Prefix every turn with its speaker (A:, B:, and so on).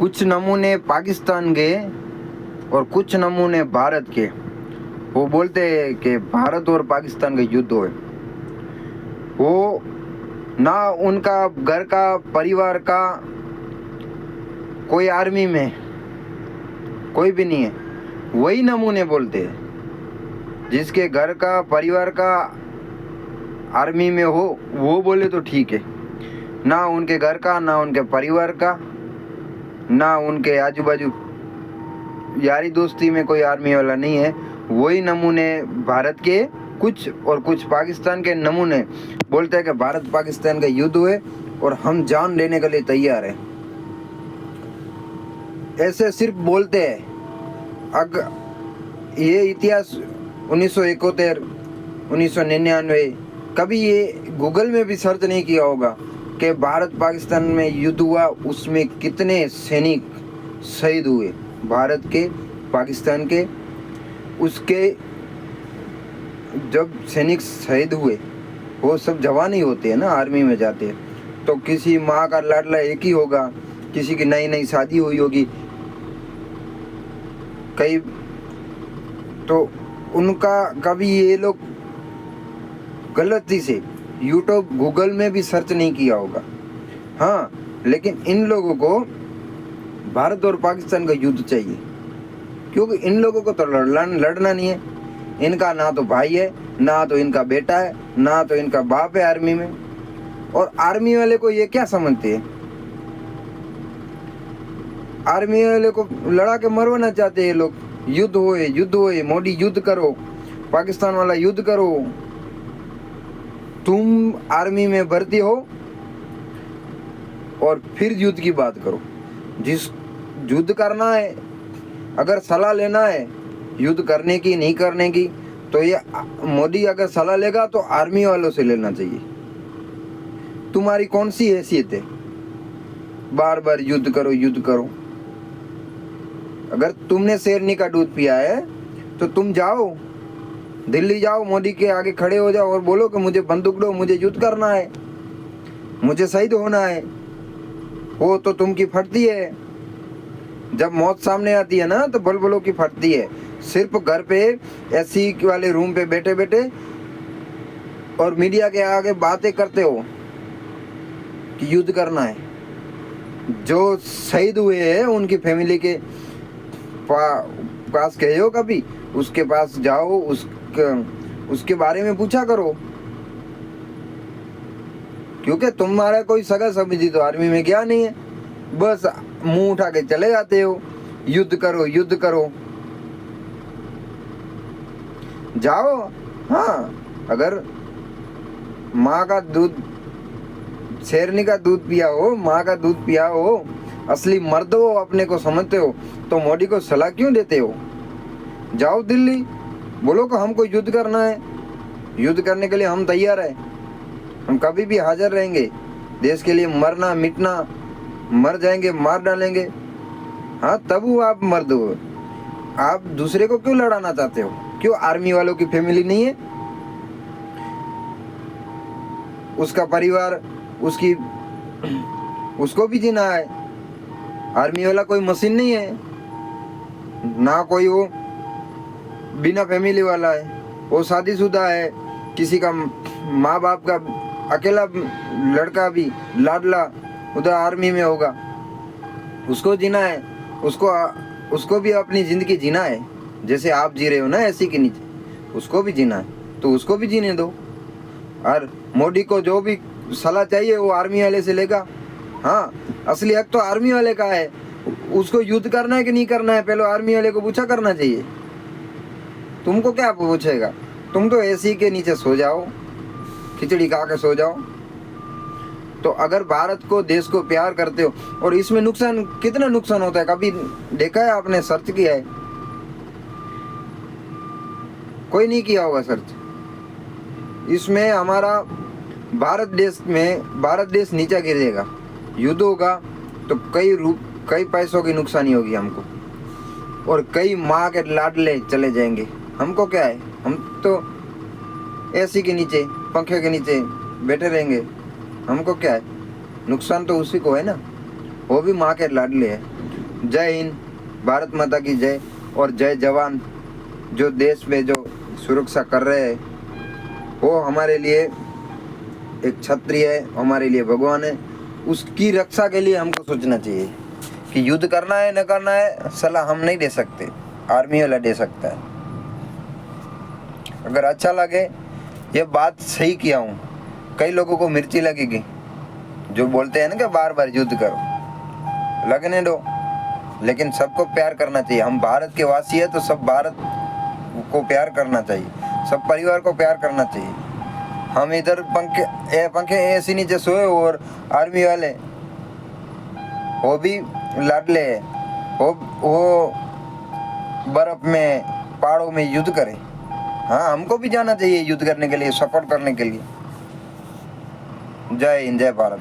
A: कुछ नमूने पाकिस्तान के और कुछ नमूने भारत के। वो बोलते हैं कि भारत और पाकिस्तान का युद्ध हो, वो ना उनका घर का परिवार का कोई आर्मी में कोई भी नहीं है, वही नमूने बोलते हैं। जिसके घर का परिवार का आर्मी में हो वो बोले तो ठीक है, ना उनके घर का, ना उनके परिवार का, ना उनके आजू बाजू यारी दोस्ती में कोई आर्मी वाला नहीं है, वही नमूने भारत के कुछ और कुछ पाकिस्तान के नमूने बोलते हैं कि भारत पाकिस्तान का युद्ध हुए और हम जान लेने के लिए तैयार हैं। ऐसे सिर्फ बोलते हैं। अगर ये इतिहास 1971, 1999 कभी ये गूगल में भी सर्च नहीं किया होगा कि भारत पाकिस्तान में युद्ध हुआ, उसमें कितने सैनिक शहीद हुए, भारत के पाकिस्तान के। उसके जब सैनिक शहीद हुए वो सब जवान ही होते हैं ना, आर्मी में जाते हैं। तो किसी माँ का लाडला एक ही होगा, किसी की नई नई शादी हुई होगी, कई तो उनका कभी ये लोग गलती से यूट्यूब गूगल में भी सर्च नहीं किया होगा। हाँ, लेकिन इन लोगों को भारत और पाकिस्तान का युद्ध चाहिए, क्योंकि इन लोगों को तो लड़ना नहीं है। इनका ना तो भाई है, ना तो इनका बेटा है, ना तो इनका बाप है आर्मी में। और आर्मी वाले को ये क्या समझते हैं, आर्मी वाले को लड़ा के मरवाना चाहते हैं लोग। युद्ध होए, मोदी युद्ध करो, पाकिस्तान वाला युद्ध करो। तुम आर्मी में भर्ती हो और फिर युद्ध की बात करो। जिस युद्ध करना है, अगर सलाह लेना है युद्ध करने की नहीं करने की, तो ये मोदी अगर सलाह लेगा तो आर्मी वालों से लेना चाहिए। तुम्हारी कौन सी हैसियत है बार बार युद्ध करो। अगर तुमने शेरनी का दूध पिया है तो तुम जाओ, दिल्ली जाओ, मोदी के आगे खड़े हो जाओ और बोलो कि मुझे बंदूक दो, मुझे युद्ध करना है, मुझे शहीद होना है। वो तो तुम की फटती है, जब मौत सामने आती है ना तो बलबलों की फटती है। सिर्फ घर पे एसी वाले रूम पे बैठे बैठे और मीडिया के आगे बातें करते हो कि युद्ध करना है। जो शहीद हुए हैं उनकी फैमिली के पास गए हो कभी? उसके पास जाओ, उसके बारे में पूछा करो, क्योंकि तुम्हारा कोई सगा समझी तो आर्मी में गया नहीं है। बस मुंह उठा के चले जाते हो, युद्ध करो। जाओ, हाँ, अगर माँ का दूध, शेरनी का दूध पिया हो, माँ का दूध पिया हो, असली मर्द हो, अपने को समझते हो, तो मोदी को सलाह क्यों देते हो? जाओ दिल्ली, बोलो कि हमको युद्ध करना है, युद्ध करने के लिए हम तैयार हैं, हम कभी भी हाजिर रहेंगे, देश के लिए मरना मिटना, मर जाएंगे, मार डालेंगे। हाँ, तब वो आप मर्द हो। आप दूसरे को क्यों लड़ाना चाहते हो? क्यों आर्मी वालों की फैमिली नहीं है? उसका परिवार, उसको भी जीना है। आर्मी वाला कोई मशीन नहीं है, ना कोई वो बिना फैमिली वाला है, वो शादीशुदा है, किसी का माँ बाप का अकेला लड़का भी लाडला उधर आर्मी में होगा, उसको जीना है, उसको भी अपनी जिंदगी जीना है, जैसे आप जी रहे हो ना एसी के नीचे, उसको भी जीना है, तो उसको भी जीने दो। और मोदी को जो भी सलाह चाहिए वो आर्मी वाले से लेगा। हाँ, असली हक तो आर्मी वाले का है, उसको युद्ध करना है कि नहीं करना है पहले आर्मी वाले को पूछा करना चाहिए। तुमको क्या पूछेगा? तुम तो एसी के नीचे सो जाओ, खिचड़ी खा के सो जाओ। तो अगर भारत को, देश को प्यार करते हो, और इसमें नुकसान, कितना नुकसान होता है कभी देखा है आपने? सर्च किया है? कोई नहीं किया होगा सर्च। इसमें हमारा भारत देश नीचा गिरेगा, युद्ध होगा तो कई पैसों की नुकसानी होगी हमको, और कई माँ के लाडले चले जाएंगे। हमको क्या है, हम तो एसी के नीचे, पंखे के नीचे बैठे रहेंगे, हमको क्या है? नुकसान तो उसी को है ना, वो भी माँ के लाडले है। जय हिंद, भारत माता की जय। और जय जवान, जो देश में जो सुरक्षा कर रहे हैं वो हमारे लिए एक क्षत्रिय है, हमारे लिए भगवान है। उसकी रक्षा के लिए हमको सोचना चाहिए कि युद्ध करना है न करना है, सलाह हम नहीं दे सकते, आर्मी वाला दे सकता है। अगर अच्छा लगे, ये बात सही किया हूँ, कई लोगों को मिर्ची लगेगी जो बोलते हैं ना कि बार बार युद्ध करो, लगने दो, लेकिन सबको प्यार करना चाहिए। हम भारत के वासी है तो सब भारत को प्यार करना चाहिए, सब परिवार को प्यार करना चाहिए। हम इधर पंखे ऐसे नीचे सोए और आर्मी वाले वो भी लाडले है, वो बर्फ में पहाड़ों में युद्ध करे। हाँ, हमको भी जाना चाहिए युद्ध करने के लिए, सपोर्ट करने के लिए। जय हिंद, जय भारत।